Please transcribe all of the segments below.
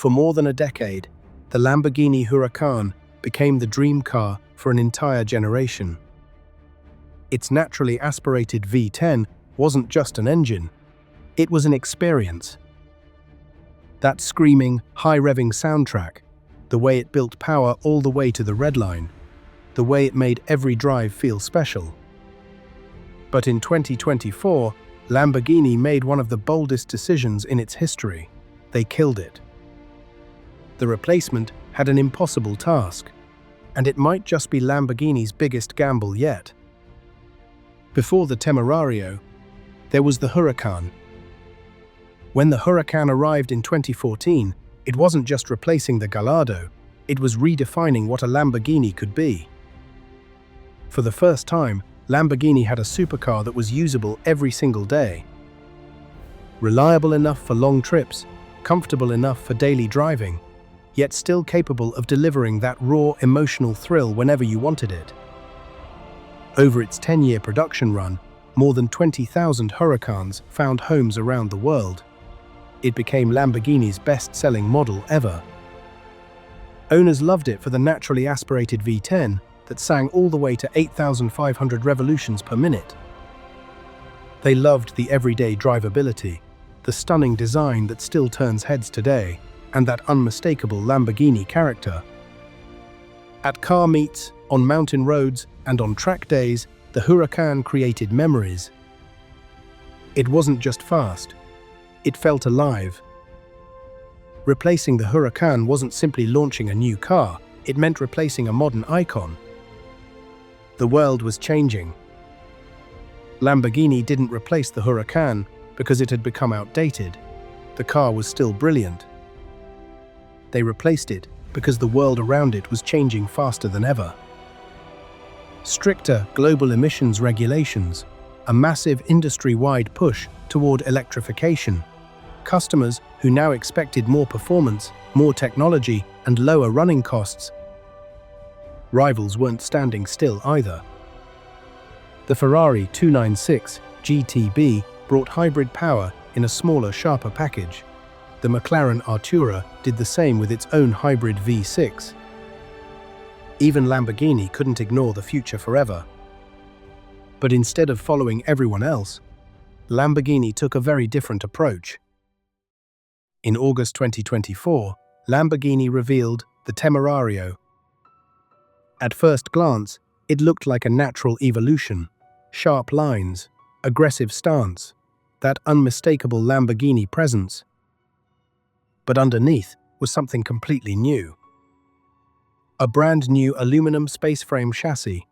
For more than a decade, the Lamborghini Huracán became the dream car for an entire generation. Its naturally aspirated V10 wasn't just an engine, it was an experience. That screaming, high-revving soundtrack, the way it built power all the way to the red line, the way it made every drive feel special. But in 2024, Lamborghini made one of the boldest decisions in its history. They killed it. The replacement had an impossible task, and it might just be Lamborghini's biggest gamble yet. Before the Temerario, there was the Huracan. When the Huracan arrived in 2014, it wasn't just replacing the Gallardo, it was redefining what a Lamborghini could be. For the first time, Lamborghini had a supercar that was usable every single day. Reliable enough for long trips, comfortable enough for daily driving, yet still capable of delivering that raw, emotional thrill whenever you wanted it. Over its 10-year production run, more than 20,000 Huracans found homes around the world. It became Lamborghini's best-selling model ever. Owners loved it for the naturally aspirated V10 that sang all the way to 8,500 revolutions per minute. They loved the everyday drivability, the stunning design that still turns heads today, and that unmistakable Lamborghini character. At car meets, on mountain roads, and on track days, the Huracan created memories. It wasn't just fast, it felt alive. Replacing the Huracan wasn't simply launching a new car, it meant replacing a modern icon. The world was changing. Lamborghini didn't replace the Huracan because it had become outdated. The car was still brilliant. They replaced it because the world around it was changing faster than ever. Stricter global emissions regulations, a massive industry-wide push toward electrification, customers who now expected more performance, more technology, and lower running costs. Rivals weren't standing still either. The Ferrari 296 GTB brought hybrid power in a smaller, sharper package. The McLaren Artura did the same with its own hybrid V6. Even Lamborghini couldn't ignore the future forever. But instead of following everyone else, Lamborghini took a very different approach. In August 2024, Lamborghini revealed the Temerario. At first glance, it looked like a natural evolution. Sharp lines, aggressive stance, that unmistakable Lamborghini presence. But underneath was something completely new. A brand new aluminum space frame chassis.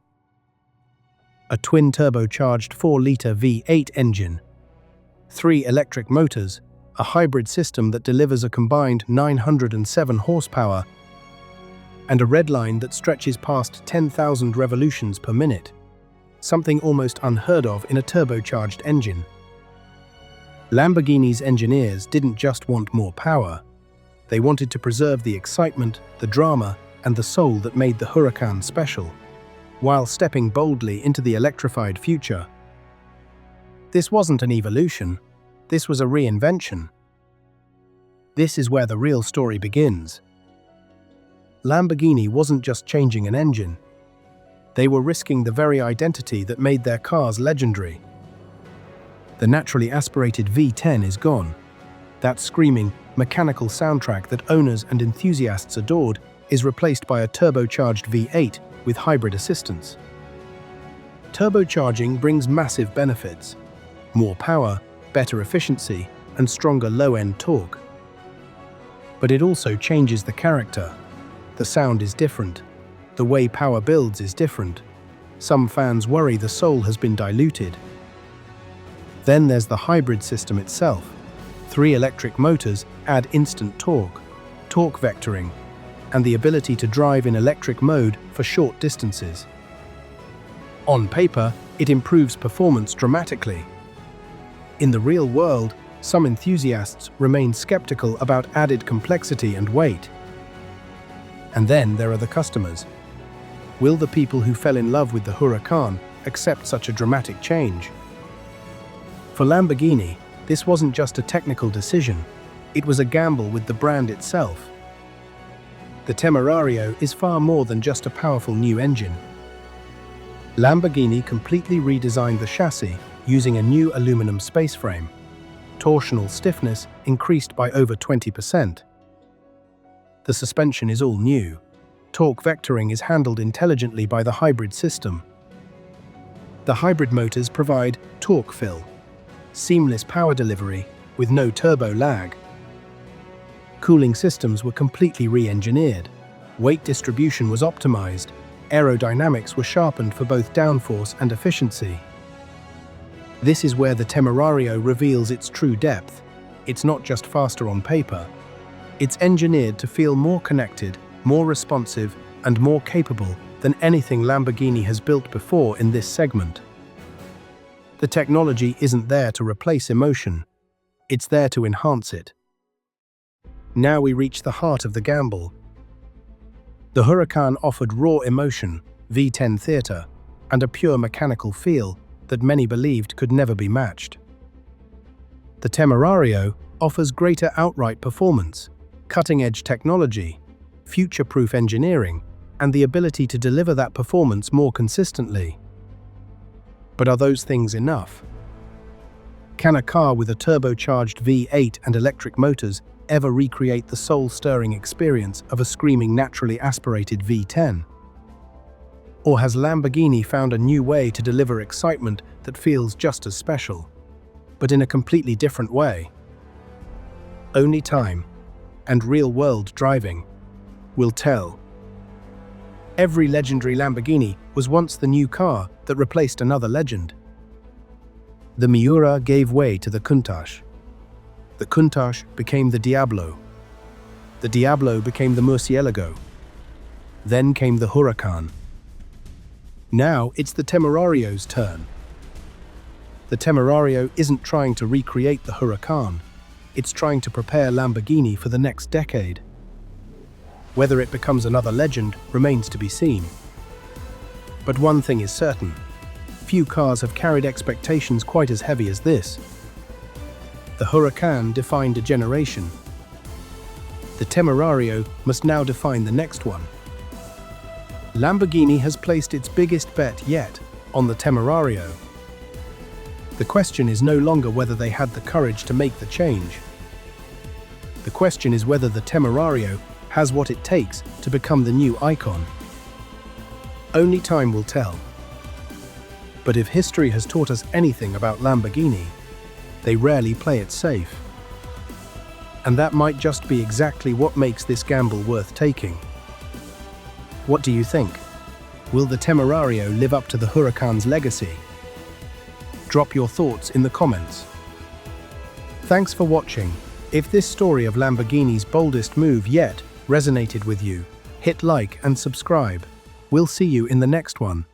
A twin-turbocharged 4-liter V8 engine. 3 electric motors, a hybrid system that delivers a combined 907 horsepower, and a red line that stretches past 10,000 revolutions per minute, something almost unheard of in a turbocharged engine. Lamborghini's engineers didn't just want more power, they wanted to preserve the excitement, the drama, and the soul that made the Huracan special, while stepping boldly into the electrified future. This wasn't an evolution, this was a reinvention. This is where the real story begins. Lamborghini wasn't just changing an engine. They were risking the very identity that made their cars legendary. The naturally aspirated V10 is gone. That screaming, mechanical soundtrack that owners and enthusiasts adored is replaced by a turbocharged V8 with hybrid assistance. Turbocharging brings massive benefits: more power, better efficiency, and stronger low-end torque. But it also changes the character. The sound is different. The way power builds is different. Some fans worry the soul has been diluted. Then there's the hybrid system itself. 3 electric motors add instant torque vectoring, and the ability to drive in electric mode for short distances. On paper, it improves performance dramatically. In the real world, some enthusiasts remain skeptical about added complexity and weight. And then there are the customers. Will the people who fell in love with the Huracan accept such a dramatic change? For Lamborghini, this wasn't just a technical decision. It was a gamble with the brand itself. The Temerario is far more than just a powerful new engine. Lamborghini completely redesigned the chassis using a new aluminum space frame. Torsional stiffness increased by over 20%. The suspension is all new. Torque vectoring is handled intelligently by the hybrid system. The hybrid motors provide torque fill, seamless power delivery with no turbo lag. Cooling systems were completely re-engineered. Weight distribution was optimized. Aerodynamics were sharpened for both downforce and efficiency. This is where the Temerario reveals its true depth. It's not just faster on paper. It's engineered to feel more connected, more responsive, and more capable than anything Lamborghini has built before in this segment. The technology isn't there to replace emotion. It's there to enhance it. Now we reach the heart of the gamble. The Huracan offered raw emotion, V10 theatre, and a pure mechanical feel that many believed could never be matched. The Temerario offers greater outright performance, cutting-edge technology, future-proof engineering, and the ability to deliver that performance more consistently. But are those things enough? Can a car with a turbocharged V8 and electric motors ever recreate the soul-stirring experience of a screaming naturally aspirated V10? Or has Lamborghini found a new way to deliver excitement that feels just as special, but in a completely different way? Only time and real-world driving will tell. Every legendary Lamborghini was once the new car that replaced another legend. The Miura gave way to the Countach. The Countach became the Diablo. The Diablo became the Murcielago. Then came the Huracan. Now it's the Temerario's turn. The Temerario isn't trying to recreate the Huracan. It's trying to prepare Lamborghini for the next decade. Whether it becomes another legend remains to be seen. But one thing is certain: few cars have carried expectations quite as heavy as this. The Huracan defined a generation. The Temerario must now define the next one. Lamborghini has placed its biggest bet yet on the Temerario. The question is no longer whether they had the courage to make the change. The question is whether the Temerario has what it takes to become the new icon. Only time will tell. But if history has taught us anything about Lamborghini, they rarely play it safe. And that might just be exactly what makes this gamble worth taking. What do you think? Will the Temerario live up to the Huracan's legacy? Drop your thoughts in the comments. Thanks for watching. If this story of Lamborghini's boldest move yet resonated with you, hit like and subscribe. We'll see you in the next one.